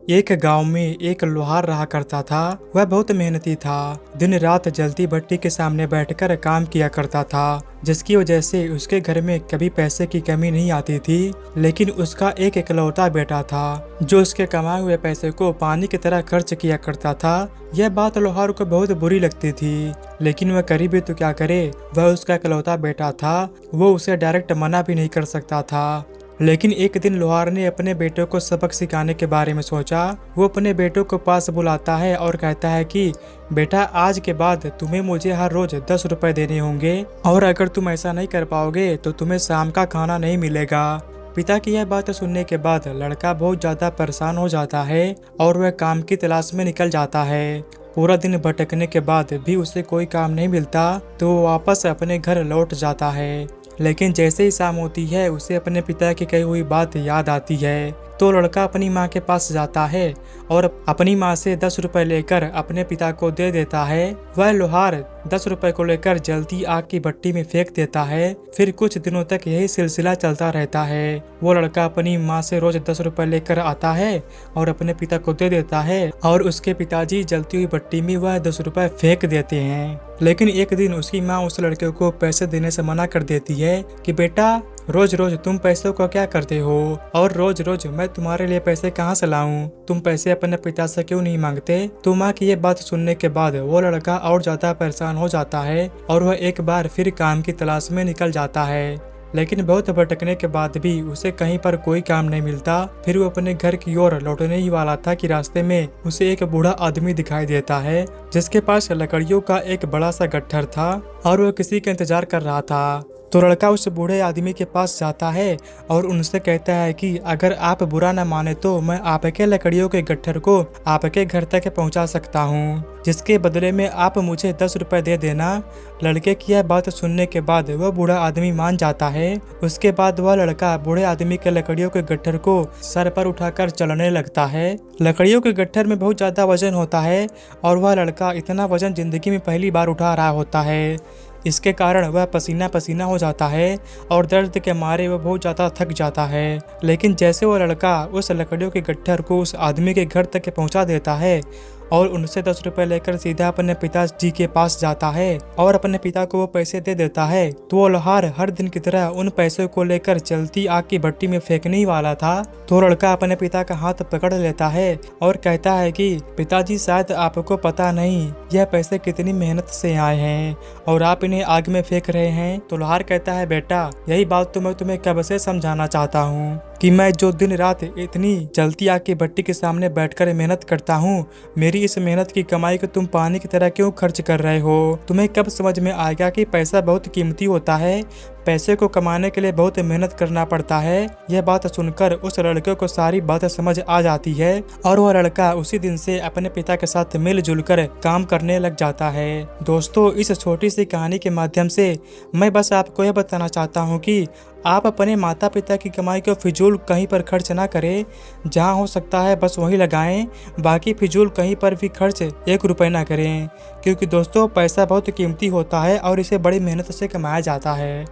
एक गांव में एक लोहार रहा करता था। वह बहुत मेहनती था। दिन रात जलती भट्टी के सामने बैठकर काम किया करता था, जिसकी वजह से उसके घर में कभी पैसे की कमी नहीं आती थी। लेकिन उसका एक इकलौता बेटा था जो उसके कमाए हुए पैसे को पानी की तरह खर्च किया करता था। यह बात लोहार को बहुत बुरी लगती थी, लेकिन वह करे भी तो क्या करे। वह उसका इकलौता बेटा था, वो उसे डायरेक्ट मना भी नहीं कर सकता था। लेकिन एक दिन लोहार ने अपने बेटों को सबक सिखाने के बारे में सोचा। वो अपने बेटों को पास बुलाता है और कहता है कि बेटा, आज के बाद तुम्हें मुझे हर रोज 10 रुपए देने होंगे, और अगर तुम ऐसा नहीं कर पाओगे तो तुम्हें शाम का खाना नहीं मिलेगा। पिता की यह बात सुनने के बाद लड़का बहुत ज्यादा परेशान हो जाता है और वह काम की तलाश में निकल जाता है। पूरा दिन भटकने के बाद भी उसे कोई काम नहीं मिलता तो वो वापस अपने घर लौट जाता है। लेकिन जैसे ही शाम होती है उसे अपने पिता की कही हुई बात याद आती है, तो लड़का अपनी माँ के पास जाता है और अपनी माँ से 10 रुपए लेकर अपने पिता को दे देता है। वह लोहार 10 रुपए को लेकर जलती आग की भट्टी में फेंक देता है। फिर कुछ दिनों तक यही सिलसिला चलता रहता है। वो लड़का अपनी माँ से रोज 10 रुपए लेकर आता है और अपने पिता को दे देता है, और उसके पिताजी जलती हुई भट्टी में वह 10 रुपए फेंक देते हैं। लेकिन एक दिन उसकी माँ उस लड़के को पैसे देने से मना कर देती है कि बेटा, रोज रोज तुम पैसों को क्या करते हो, और रोज रोज मैं तुम्हारे लिए पैसे कहाँ से लाऊं? तुम पैसे अपने पिता से क्यों नहीं मांगते? तो माँ की ये बात सुनने के बाद वो लड़का और ज्यादा परेशान हो जाता है और वह एक बार फिर काम की तलाश में निकल जाता है। लेकिन बहुत भटकने के बाद भी उसे कहीं पर कोई काम नहीं मिलता। फिर वो अपने घर की ओर लौटने ही वाला था कि रास्ते में उसे एक बूढ़ा आदमी दिखाई देता है, जिसके पास लकड़ियों का एक बड़ा सा गट्ठर था और वह किसी का इंतजार कर रहा था। तो लड़का उस बूढ़े आदमी के पास जाता है और उनसे कहता है कि अगर आप बुरा न माने तो मैं आपके लकड़ियों के गट्ठर को आपके घर तक पहुंचा सकता हूं, जिसके बदले में आप मुझे 10 रुपए दे देना। लड़के की यह बात सुनने के बाद वह बूढ़ा आदमी मान जाता है। उसके बाद वह लड़का बूढ़े आदमी के लकड़ियों के गट्ठर को सर पर उठाकर चलने लगता है। लकड़ियों के गट्ठर में बहुत ज्यादा वजन होता है और वह लड़का इतना वजन जिंदगी में पहली बार उठा रहा होता है। इसके कारण वह पसीना पसीना हो जाता है और दर्द के मारे वह बहुत ज़्यादा थक जाता है। लेकिन जैसे वो लड़का उस लकड़ियों के गट्ठर को उस आदमी के घर तक पहुंचा देता है और उनसे 10 रुपए लेकर सीधा अपने पिताजी के पास जाता है और अपने पिता को वो पैसे दे देता है, तो वो लोहार हर दिन की तरह उन पैसों को लेकर चलती आग की भट्टी में फेंकने ही वाला था। तो लड़का अपने पिता का हाथ पकड़ लेता है और कहता है कि पिताजी, शायद आपको पता नहीं यह पैसे कितनी मेहनत से आए हैं और आप इन्हें आग में फेंक रहे हैं। तो लोहार कहता है, बेटा, यही बात तो मैं तुम्हें कब से समझाना चाहता हूँ कि मैं जो दिन रात इतनी जलती आग की भट्टी के सामने बैठकर मेहनत करता हूँ, मेरी इस मेहनत की कमाई को तुम पानी की तरह क्यों खर्च कर रहे हो? तुम्हें कब समझ में आएगा कि पैसा बहुत कीमती होता है, पैसे को कमाने के लिए बहुत मेहनत करना पड़ता है। यह बात सुनकर उस लड़के को सारी बातें समझ आ जाती है और वह लड़का उसी दिन से अपने पिता के साथ मिलजुल कर काम करने लग जाता है। दोस्तों, इस छोटी सी कहानी के माध्यम से मैं बस आपको यह बताना चाहता हूँ कि आप अपने माता पिता की कमाई को फिजूल कहीं पर खर्च ना करें। जहाँ हो सकता है बस वहीं लगाएं, बाकी फिजूल कहीं पर भी खर्च 1 रुपए ना करें, क्योंकि दोस्तों पैसा बहुत कीमती होता है और इसे बड़ी मेहनत से कमाया जाता है।